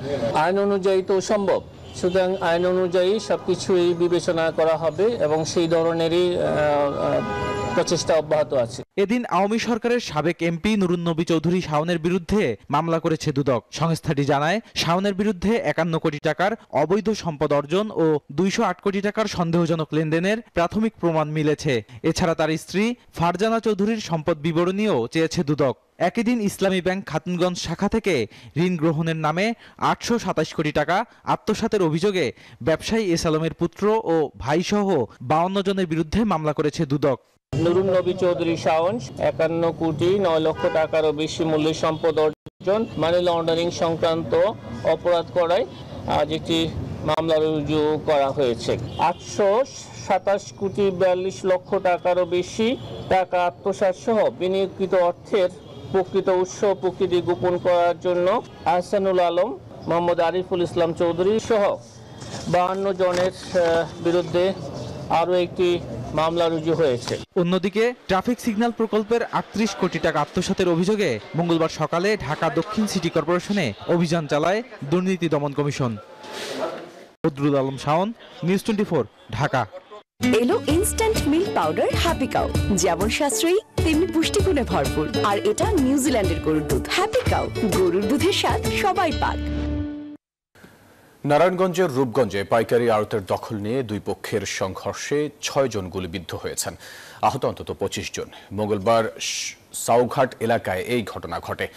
আইন অনুযায়ী তো সম্ভব, সুতরাং আইন অনুযায়ী সবকিছুই বিবেচনা করা হবে এবং সেই ধরনেরই প্রচেষ্টা অব্যাহত আছে। এদিন আওয়ামী সরকারের সাবেক এমপি নুরুন্নবী চৌধুরী শাওনের বিরুদ্ধে মামলা করেছে দুদক। সংস্থাটি জানায়, শাওনের বিরুদ্ধে 51 কোটি টাকার অবৈধ সম্পদ অর্জন ও 208 কোটি টাকার সন্দেহজনক লেনদেনের প্রাথমিক প্রমাণ মিলেছে। এছাড়া তার স্ত্রী ফারজানা চৌধুরীর সম্পদ বিবরণীও চেয়েছে দুদক। একই দিন ইসলামী ব্যাংক খাতুনগঞ্জ শাখা থেকে ঋণ গ্রহণের নামে 827 কোটি টাকা আত্মসাতের অভিযোগে ব্যবসায়ী এস আলমের পুত্র ও ভাইসহ 52 জনের বিরুদ্ধে মামলা করেছে দুদক। নুরুন্নবী চৌধুরী শাওন 51 কোটি 9 লক্ষ টাকারও বেশি মূল্যের সম্পদ অর্জন, মানি লন্ডারিং সংক্রান্ত অপরাধ করায় আজ একটি মামলা রুজু করা হয়েছে। 827 কোটি 42 লক্ষ টাকারও বেশি টাকা আত্মসাৎ সহ বিনিয়োগকৃত অর্থের প্রকৃত উৎস প্রকৃতি গোপন করার জন্য আহসানুল আলম, মোহাম্মদ আরিফুল ইসলাম চৌধুরী সহ 52 জনের বিরুদ্ধে আরও একটি মামলা রুজু হয়েছে। অন্যদিকে ট্রাফিক সিগন্যাল প্রকল্পের 38 কোটি টাকা আত্মসাতের অভিযোগে মঙ্গলবার সকালে ঢাকা দক্ষিণ সিটি কর্পোরেশনে অভিযান চালায় দুর্নীতি দমন কমিশন। বদরুল আলম শাওন, নিউজ 24, ঢাকা। এলো instant milk powder happy cow, যেমন সাশ্রয়ী তেমনি পুষ্টিগুণে ভরপুর। আর এটা নিউজিল্যান্ডের গরুর দুধ। হ্যাপি কাউ, গরুর দুধের স্বাদ সবাই পাক। নারায়ণগঞ্জের রূপগঞ্জে পাইকারি আড়তের দখল নিয়ে দুই পক্ষের সংঘর্ষে 6 জন গুলিবিদ্ধ হয়েছেন, আহত অন্তত 25 জন। মঙ্গলবার সাউঘাট এলাকায় এই ঘটনা ঘটে।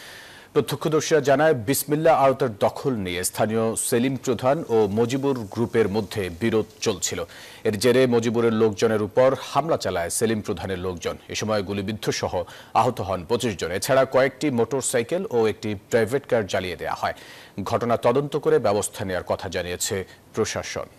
প্রত্যক্ষদর্শীরা জানায়, বিসমিল্লাহ আড়তের দখল নিয়ে স্থানীয় সেলিম প্রধান ও মজিবুর গ্রুপের মধ্যে বিরোধ চলছিল। এর জেরে মজিবুরের লোকজনের উপর হামলা চালায় সেলিম প্রধানের লোকজন। এ সময় গুলিবিদ্ধ সহ আহত হন 25 জন। এছাড়া কয়েকটি মোটরসাইকেল ও একটি প্রাইভেট কার জ্বালিয়ে দেওয়া হয়। ঘটনা তদন্ত করে ব্যবস্থা নেওয়ার কথা জানিয়েছে প্রশাসন।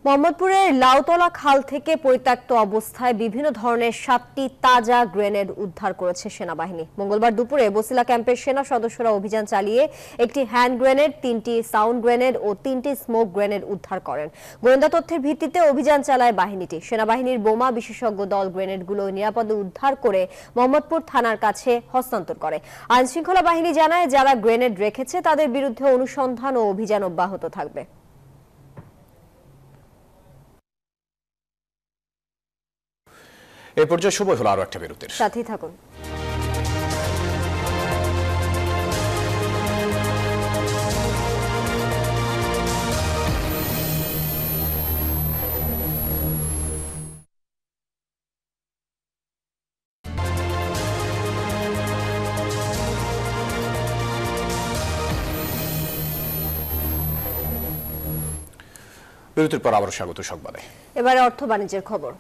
মোহাম্মদপুরের লাউতলা খাল থেকে পরিত্যক্ত অবস্থায় বিভিন্ন ধরনের 7টি তাজা গ্রেনেড উদ্ধার করেছে সেনাবাহিনী। মঙ্গলবার দুপুরে বসিলা ক্যাম্পের সেনা সদস্যরা অভিযান চালিয়ে একটি হ্যান্ড গ্রেনেড, 3টি সাউন্ড গ্রেনেড ও 3টি স্মোক গ্রেনেড উদ্ধার করেন। গোয়েন্দা তথ্যের ভিত্তিতে অভিযান চালায় বাহিনীটি। সেনাবাহিনীর বোমা বিশেষজ্ঞ দল গ্রেনেডগুলো নিরাপদে উদ্ধার করে মোহাম্মদপুর থানার কাছে হস্তান্তর করে। আইনশৃঙ্খলা বাহিনী জানায়, যারা গ্রেনেড রেখেছে তাদের বিরুদ্ধে অনুসন্ধান ও অভিযান অব্যাহত থাকবে। এই পর্যায়ে সময় হলো আরো একটা বিরতির। সাথেই থাকুন। বিরতির পর আবার স্বাগত সংবাদে। এবারে অর্থ বাণিজ্যের খবর।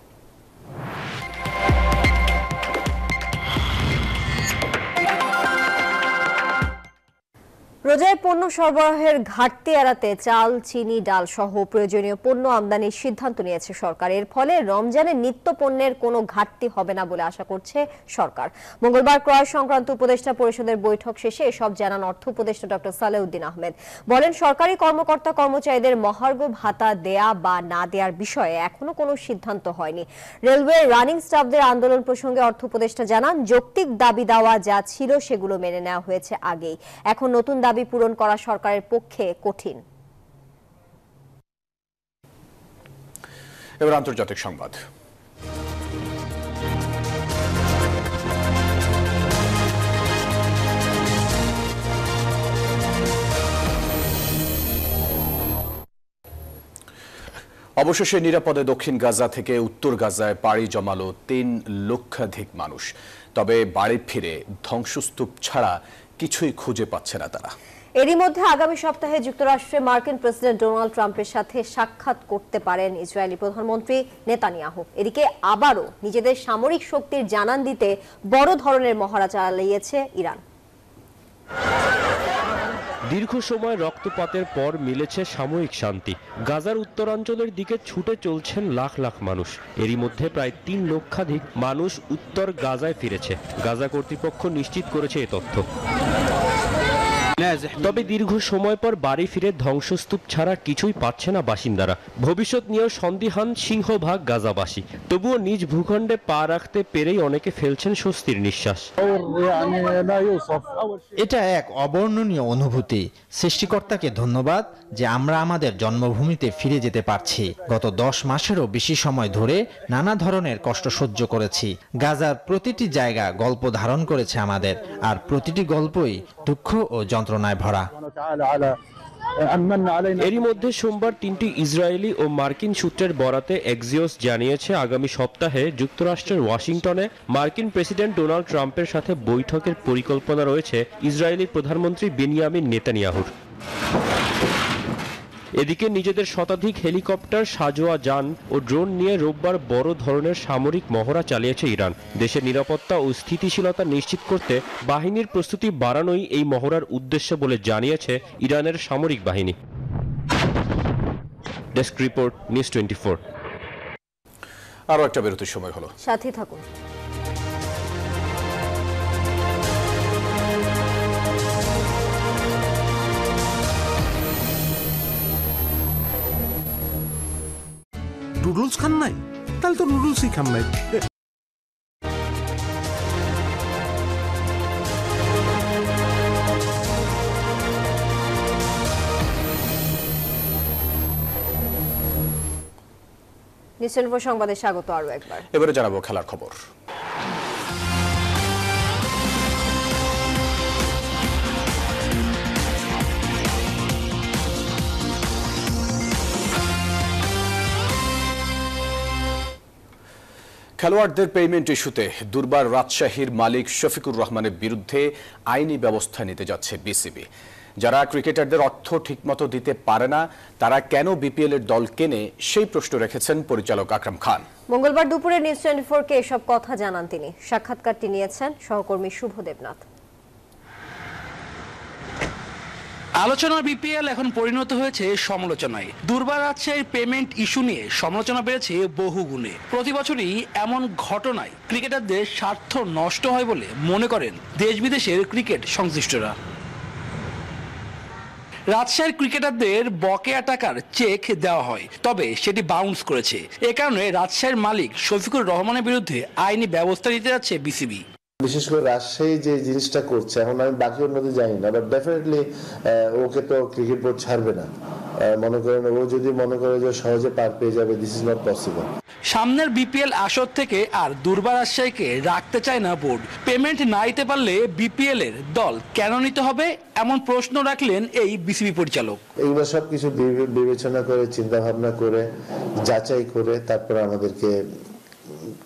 রোজায় পণ্য সরবরাহের ঘাটতি এড়াতে চাল, চিনি, ডাল সহ প্রয়োজনীয় পণ্য আমদানির সিদ্ধান্ত নিয়েছে সরকার। এর ফলে রমজানের নিত্য পণ্যের কোনো ঘাটতি হবে না বলে আশা করছে সরকার। মঙ্গলবার ক্রয় সংক্রান্ত উপদেষ্টা পরিষদের বৈঠক শেষে এসব জানান অর্থ উপদেষ্টা ডক্টর সালেউদ্দিন আহমেদ। বলেন, সরকারি কর্মকর্তা কর্মচারীদের মহার্ঘ ভাতা দেয়া বা না দেওয়ার বিষয়ে এখনো কোনো সিদ্ধান্ত হয়নি। রেলওয়ে রানিং স্টাফদের আন্দোলন প্রসঙ্গে অর্থ উপদেষ্টা জানান, যৌক্তিক দাবি দাওয়া যা ছিল সেগুলো মেনে নেওয়া হয়েছে আগেই। এখন নতুন দাবি পূরণ করা সরকারের পক্ষে কঠিন। এবার আন্তর্জাতিক সংবাদ। অবশেষে নিরাপদে দক্ষিণ গাজা থেকে উত্তর গাজায় পাড়ি জমালো 3 লক্ষাধিক মানুষ। তবে বাড়ি ফিরে ধ্বংসস্তূপ ছাড়া কিছুই খুঁজে পাচ্ছে না তারা। এরই মধ্যে আগামী সপ্তাহে যুক্তরাষ্ট্রে মার্কিন প্রেসিডেন্ট ডোনাল্ড ট্রাম্পের সাথে সাক্ষাৎ করতে পারেন ইসরায়েলি প্রধানমন্ত্রী নেতানিয়াহু। এদিকে আবারও নিজেদের সামরিক শক্তির জানান দিতে বড় ধরনের মহড়া চালিয়েছে ইরান। দীর্ঘ সময় রক্তপাতের পর মিলেছে সাময়িক শান্তি। গাজার উত্তরাঞ্চলের দিকে ছুটে চলছেন লাখ লাখ মানুষ। এরই মধ্যে প্রায় 3 লক্ষাধিক মানুষ উত্তর গাজায় ফিরেছে। গাজা কর্তৃপক্ষ নিশ্চিত করেছে এ তথ্য। তবে দীর্ঘ সময় পর বাড়ি ফিরে ধ্বংসস্তূপ ছাড়া কিছুই পাচ্ছে না বাসিন্দারা। ভবিষ্যৎ নিয়েও সন্দিহান সিংহভাগ গাজাবাসী। তবুও নিজ ভূখণ্ডে পা রাখতে পেরেই অনেকে ফেলছেন স্বস্তির নিঃশ্বাস। এটা এক অবর্ণনীয় অনুভূতি। সৃষ্টিকর্তাকে ধন্যবাদ যে আমরা আমাদের জন্মভূমিতে ফিরে যেতে পারছি। গত 10 মাসেরও বেশি সময় ধরে নানা ধরনের কষ্ট সহ্য করেছি। গাজার প্রতিটি জায়গা গল্প ধারণ করেছে আমাদের, আর প্রতিটি গল্পই দুঃখ ও যন্ত্রণায় ভরা। এরই মধ্যে সোমবার 3টি ইসরায়েলি ও মার্কিন সূত্রের বরাতে এক্সিওস জানিয়েছে, আগামী সপ্তাহে যুক্তরাষ্ট্রের ওয়াশিংটনে মার্কিন প্রেসিডেন্ট ডোনাল্ড ট্রাম্পের সাথে বৈঠকের পরিকল্পনা রয়েছে ইসরায়েলি প্রধানমন্ত্রী বেনিয়ামিন নেতানিয়াহুর। এদিকে নিজেদের শতাধিক হেলিকপ্টার, সাজোয়া যান ও ড্রোন নিয়ে রোববার বড় ধরনের সামরিক মহড়া চালিয়েছে ইরান। দেশের নিরাপত্তা ও স্থিতিশীলতা নিশ্চিত করতে বাহিনীর প্রস্তুতি বাড়ানোই এই মহড়ার উদ্দেশ্য বলে জানিয়েছে ইরানের সামরিক বাহিনী। Desk report, news 24। আরো একটা বিরতির সময় হলো, সাথে থাকুন। নুডলস খান নাই? তাহলে তো নুডলসই খান নাই। নিউজ 24 সংবাদে স্বাগত আরো একবার। এবারে জানাবো খেলার খবর। খেলোয়াড়দের পেমেন্ট ইস্যুতে দুর্বার রাজশাহীর মালিক শফিকুর রহমানের বিরুদ্ধে আইনি ব্যবস্থা নিতে যাচ্ছে বিসিবি। যারা ক্রিকেটারদের অর্থ ঠিকমতো দিতে পারে না তারা কেন বিপিএল এর দল কেনে সেই প্রশ্ন রেখেছেন পরিচালক আকরাম খান। মঙ্গলবার দুপুরে নিউজ 24 কে এসব কথা জানান তিনি। সাক্ষাৎকারটি নিয়েছেন সহকর্মী শুভ দেবনাথ। আলোচনার বিপিএল এখন পরিণত হয়েছে সমালোচনায়। দুর্বার রাজশাহীর পেমেন্ট ইস্যু নিয়ে সমালোচনা বেড়েছে বহু গুণে। প্রতি বছরই এমন ঘটনায় ক্রিকেটারদের স্বার্থ নষ্ট হয় বলে মনে করেন দেশ বিদেশের ক্রিকেট সংশ্লিষ্টরা। রাজশাহীর ক্রিকেটারদের বকেয়া টাকার চেক দেওয়া হয়, তবে সেটি বাউন্স করেছে। এ কারণে রাজশাহীর মালিক শফিকুর রহমানের বিরুদ্ধে আইনি ব্যবস্থা নিতে যাচ্ছে বিসিবি। বিশেষ করে রাজশাহী যে জিনিসটা করছে, এখন আমি বাকি অন্যদের জানি না, বাট ডেফিনেটলি ওকে তো ক্রিকেট বোর্ড ছাড়বে না। মনে করেন ও যদি মনে করে যে সহজে পার পেয়ে যাবে, দিস ইজ নট পসিবল। সামনের বিপিএল আসর থেকে আর দুর্বার রাজশাহীকে রাখতে চায় না বোর্ড। পেমেন্ট না দিতে পারলে বিপিএল এর দল কেন নিতে হবে এমন প্রশ্ন রাখলেন এই বিসিবি পরিচালক। এগুলো সবকিছু বিবেচনা করে, চিন্তা ভাবনা করে, যাচাই করে তারপর আমাদেরকে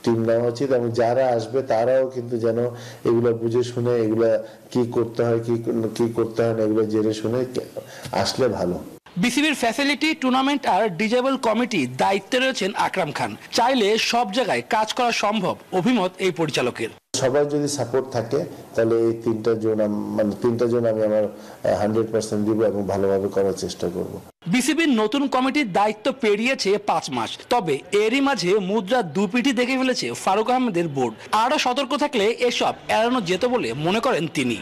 টিম নেওয়া উচিত, এবং যারা আসবে তারাও কিন্তু যেন এগুলো বুঝে শুনে এগুলা কি করতে হয় কি করতে হয় না এগুলো জেনে শুনে আসলে ভালো। বিসিবির ফ্যাসিলিটি, টুর্নামেন্ট আর ডিজেবল কমিটি দায়িত্বে রয়েছেন আকরাম খান। চাইলে সব জায়গায় কাজ করা সম্ভব, অভিমত এই পরিচালকের। সবাই যদি সাপোর্ট থাকে তাহলে এই তিনটা জোন আমি আমার 100% দিব এবং ভালোভাবে করার চেষ্টা করব। বিসিবির নতুন কমিটির দায়িত্ব পেরিয়েছে 5 মাস, তবে এরই মাঝে মুদ্রা দুপিঠি দেখে ফেলেছে ফারুক আহমেদের বোর্ড। আরো সতর্ক থাকলে এসব এড়ানো যেত বলে মনে করেন তিনি।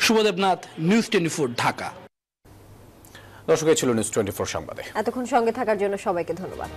শুভদেবনাথ, নিউজ 24, ঢাকা। দর্শক, ছিল নিউজ 24 সংবাদে। এতক্ষণ সঙ্গে থাকার জন্য সবাইকে ধন্যবাদ।